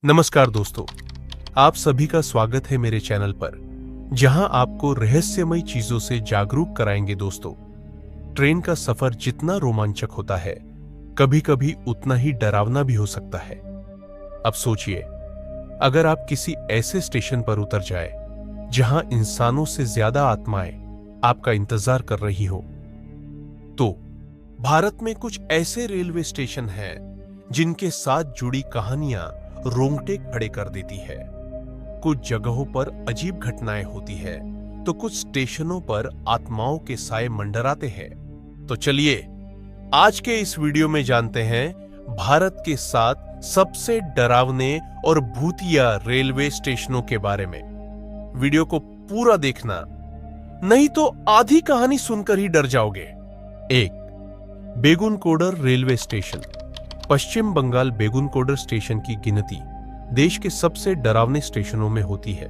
नमस्कार दोस्तों, आप सभी का स्वागत है मेरे चैनल पर, जहां आपको रहस्यमय चीजों से जागरूक कराएंगे। दोस्तों, ट्रेन का सफर जितना रोमांचक होता है, कभी-कभी उतना ही डरावना भी हो सकता है। अब सोचिए, अगर आप किसी ऐसे स्टेशन पर उतर जाए जहां इंसानों से ज्यादा आत्माएं आपका इंतजार कर रही हो। तो भारत में कुछ ऐसे रेलवे स्टेशन हैं जिनके साथ जुड़ी कहानियां रोंगटे खड़े कर देती है। कुछ जगहों पर अजीब घटनाएं होती है, तो कुछ स्टेशनों पर आत्माओं के साए मंडराते हैं। तो चलिए आज के इस वीडियो में जानते हैं भारत के 7 सबसे डरावने और भूतिया रेलवे स्टेशनों के बारे में। वीडियो को पूरा देखना, नहीं तो आधी कहानी सुनकर ही डर जाओगे। 1. बेगुनकोडर रेलवे स्टेशन। पश्चिम बंगाल बेगुनकोडर स्टेशन की गिनती देश के सबसे डरावने स्टेशनों में होती है।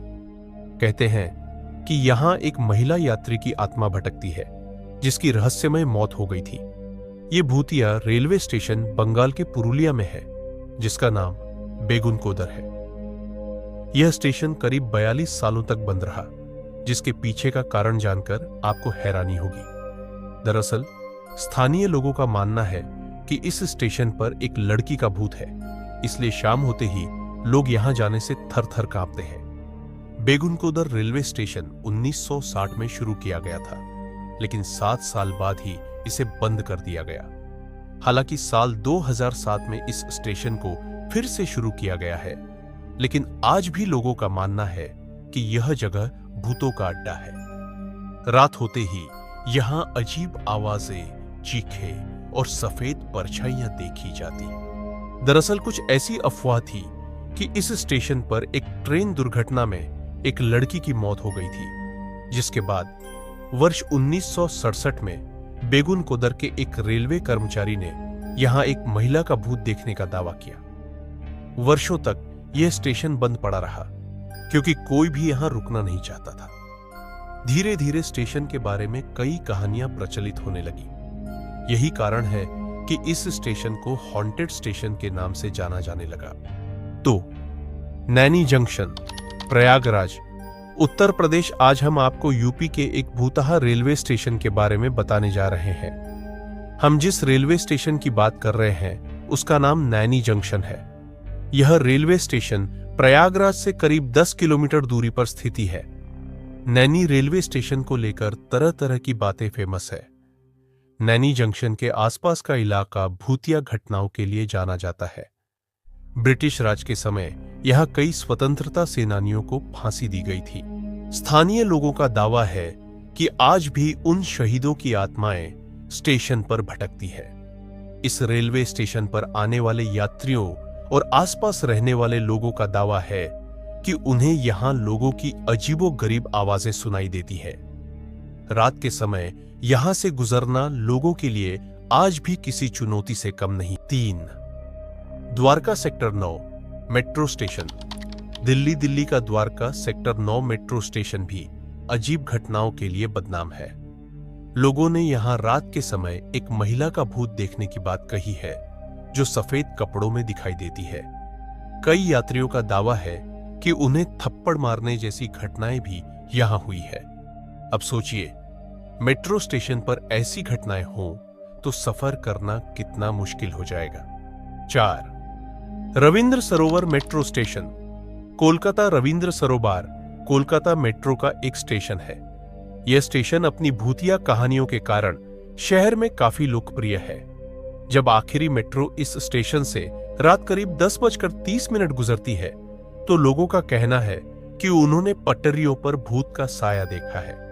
कहते हैं कि यहां एक महिला यात्री की आत्मा भटकती है, जिसकी रहस्यमय मौत हो गई थी। यह भूतिया रेलवे स्टेशन बंगाल के पुरुलिया में है, जिसका नाम बेगुनकोदर है। यह स्टेशन करीब 42 सालों तक बंद रहा, जिसके पीछे का कारण जानकर आपको हैरानी होगी। दरअसल स्थानीय लोगों का मानना है कि इस स्टेशन पर एक लड़की का भूत है, इसलिए शाम होते ही लोग यहां जाने से थर-थर कांपते हैं। बेगुनकोदर रेलवे स्टेशन 1960 में शुरू किया गया था, लेकिन 7 साल बाद ही इसे बंद कर दिया गया। हालांकि साल 2007 में इस स्टेशन को फिर से शुरू किया गया है, लेकिन आज भी लोगों का मानना है कि यह जगह भूतों का अड्डा है। रात होते ही यहां अजीब आवाजें, चीखें और सफेद परछाइयां देखी जाती। दरअसल कुछ ऐसी अफवाह थी कि इस स्टेशन पर एक ट्रेन दुर्घटना में एक लड़की की मौत हो गई थी, जिसके बाद वर्ष 1967 में बेगुनकोदर के एक रेलवे कर्मचारी ने यहां एक महिला का भूत देखने का दावा किया। वर्षों तक यह स्टेशन बंद पड़ा रहा, क्योंकि कोई भी यहां रुकना नहीं चाहता था। धीरे धीरे स्टेशन के बारे में कई कहानियां प्रचलित होने लगी। यही कारण है कि इस स्टेशन को हॉन्टेड स्टेशन के नाम से जाना जाने लगा। तो नैनी जंक्शन, प्रयागराज, उत्तर प्रदेश। आज हम आपको यूपी के एक भूतहा रेलवे स्टेशन के बारे में बताने जा रहे हैं। हम जिस रेलवे स्टेशन की बात कर रहे हैं उसका नाम नैनी जंक्शन है। यह रेलवे स्टेशन प्रयागराज से करीब 10 किलोमीटर दूरी पर स्थित है। नैनी रेलवे स्टेशन को लेकर तरह तरह की बातें फेमस है। नैनी जंक्शन के आसपास का इलाका भूतिया घटनाओं के लिए जाना जाता है। ब्रिटिश राज के समय यहां कई स्वतंत्रता सेनानियों को फांसी दी गई थी। स्थानीय लोगों का दावा है कि आज भी उन शहीदों की आत्माएं स्टेशन पर भटकती है। इस रेलवे स्टेशन पर आने वाले यात्रियों और आसपास रहने वाले लोगों का दावा है कि उन्हें यहां लोगों की अजीबोगरीब आवाजें सुनाई देती है। रात के समय यहां से गुजरना लोगों के लिए आज भी किसी चुनौती से कम नहीं। 3. Dwarka sector 9 metro station. Delhi का द्वारका सेक्टर 9 मेट्रो स्टेशन भी अजीब घटनाओं के लिए बदनाम है। लोगों ने यहां रात के समय एक महिला का भूत देखने की बात कही है, जो सफेद कपड़ों में दिखाई देती है। कई यात्रियों का दावा है कि उन्हें थप्पड़ मारने जैसी घटनाएं भी यहां हुई है। अब सोचिए, मेट्रो स्टेशन पर ऐसी घटनाएं हों तो सफर करना कितना मुश्किल हो जाएगा। 4. रविंद्र सरोवर मेट्रो स्टेशन। कोलकाता रविंद्र सरोवर कोलकाता मेट्रो का एक स्टेशन है। यह स्टेशन अपनी भूतिया कहानियों के कारण शहर में काफी लोकप्रिय है। जब आखिरी मेट्रो इस स्टेशन से रात करीब 10:30 गुजरती है, तो लोगों का कहना है कि उन्होंने पटरियों पर भूत का साया देखा है।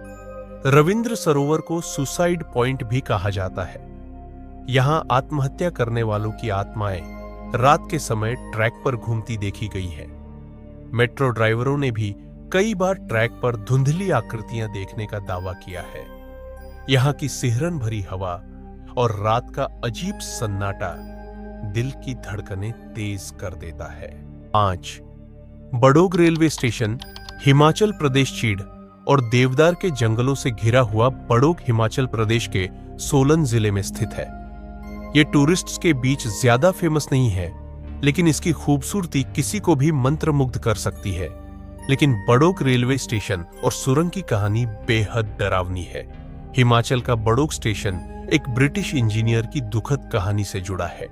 रविंद्र सरोवर को सुसाइड पॉइंट भी कहा जाता है। यहां आत्महत्या करने वालों की आत्माएं रात के समय ट्रैक पर घूमती देखी गई है। मेट्रो ड्राइवरों ने भी कई बार ट्रैक पर धुंधली आकृतियां देखने का दावा किया है। यहां की सिहरन भरी हवा और रात का अजीब सन्नाटा दिल की धड़कनें तेज कर देता है। 5. Barog railway station, Himachal Pradesh. चीड़ और देवदार के जंगलों से घिरा हुआ बड़ोग हिमाचल प्रदेश के सोलन जिले में स्थित है। यह टूरिस्ट्स के बीच ज्यादा फेमस नहीं है, लेकिन इसकी खूबसूरती किसी को भी मंत्रमुग्ध कर सकती है। लेकिन बड़ोग रेलवे स्टेशन और सुरंग की कहानी बेहद डरावनी है। हिमाचल का बड़ोग स्टेशन एक ब्रिटिश इंजीनियर की दुखद कहानी से जुड़ा है।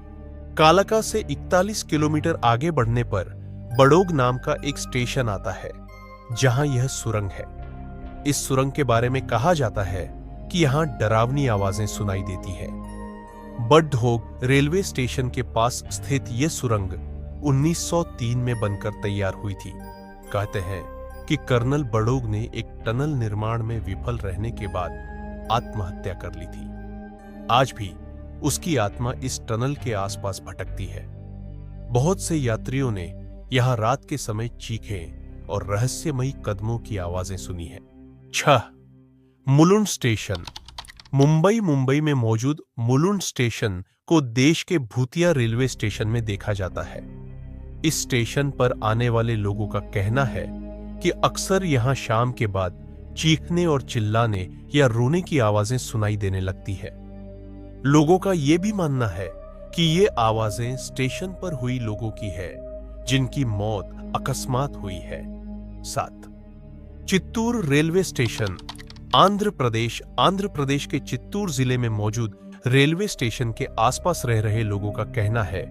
कालाका से 41 किलोमीटर आगे बढ़ने पर बड़ोग नाम का एक स्टेशन आता है, जहां यह सुरंग है। इस सुरंग के बारे में कहा जाता है कि यहां डरावनी आवाजें सुनाई देती है। बड़ढोग रेलवे स्टेशन के पास स्थित यह सुरंग 1903 में बनकर तैयार हुई थी। कहते हैं कि कर्नल बड़ोग ने एक टनल निर्माण में विफल रहने के बाद आत्महत्या कर ली थी। आज भी उसकी आत्मा इस टनल के आसपास भटकती है। बहुत से यात्रियों ने यहां रात के समय चीखें और रहस्यमयी कदमों की आवाजें सुनी है। 6. मुलुंड स्टेशन। मुंबई में मौजूद मुलुंड स्टेशन को देश के भूतिया रेलवे स्टेशन में देखा जाता है। इस स्टेशन पर आने वाले लोगों का कहना है कि अक्सर यहां शाम के बाद चीखने और चिल्लाने या रोने की आवाजें सुनाई देने लगती है। लोगों का यह भी मानना है कि ये आवाजें स्टेशन पर हुई लोगों की है, जिनकी मौत अकस्मात हुई है। 7. Chittoor railway station. आंध्र प्रदेश के चित्तूर जिले में मौजूद रेलवे स्टेशन के आसपास रह रहे लोगों का कहना है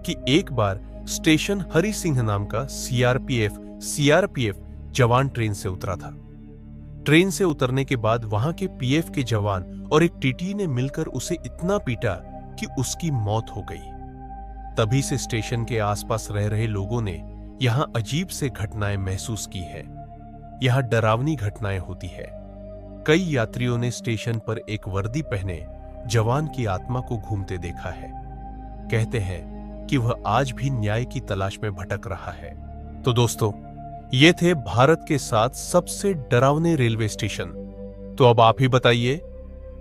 कि एक बार स्टेशन हरि सिंह नाम का सीआरपीएफ जवान ट्रेन से उतरा था। ट्रेन से उतरने के बाद वहां के पीएफ के जवान और एक टीटी ने मिलकर उसे इतना पीटा कि उसकी मौत हो गई। तभी से स्टेशन के आसपास रह रहे लोगों ने यहां अजीब से घटनाएं महसूस की है। यहां डरावनी घटनाएं होती है। कई यात्रियों ने स्टेशन पर एक वर्दी पहने जवान की आत्मा को घूमते देखा है। कहते हैं कि वह आज भी न्याय की तलाश में भटक रहा है। तो दोस्तों, ये थे भारत के 7 सबसे डरावने रेलवे स्टेशन। तो अब आप ही बताइए,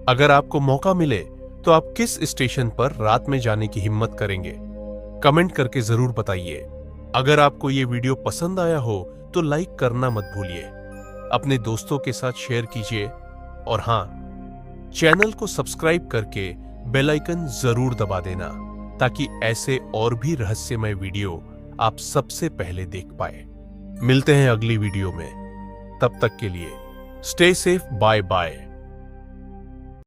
अगर आपको मौका मिले तो आप किस स्टेशन पर रात में जाने की हिम्मत करेंगे? कमेंट करके जरूर बताइए। अगर आपको ये वीडियो पसंद आया हो तो लाइक करना मत भूलिए, अपने दोस्तों के साथ शेयर कीजिए और हां, चैनल को सब्सक्राइब करके बेल आइकन जरूर दबा देना, ताकि ऐसे और भी रहस्यमय वीडियो आप सबसे पहले देख पाए। मिलते हैं अगली वीडियो में। तब तक के लिए स्टे सेफ, बाय बाय।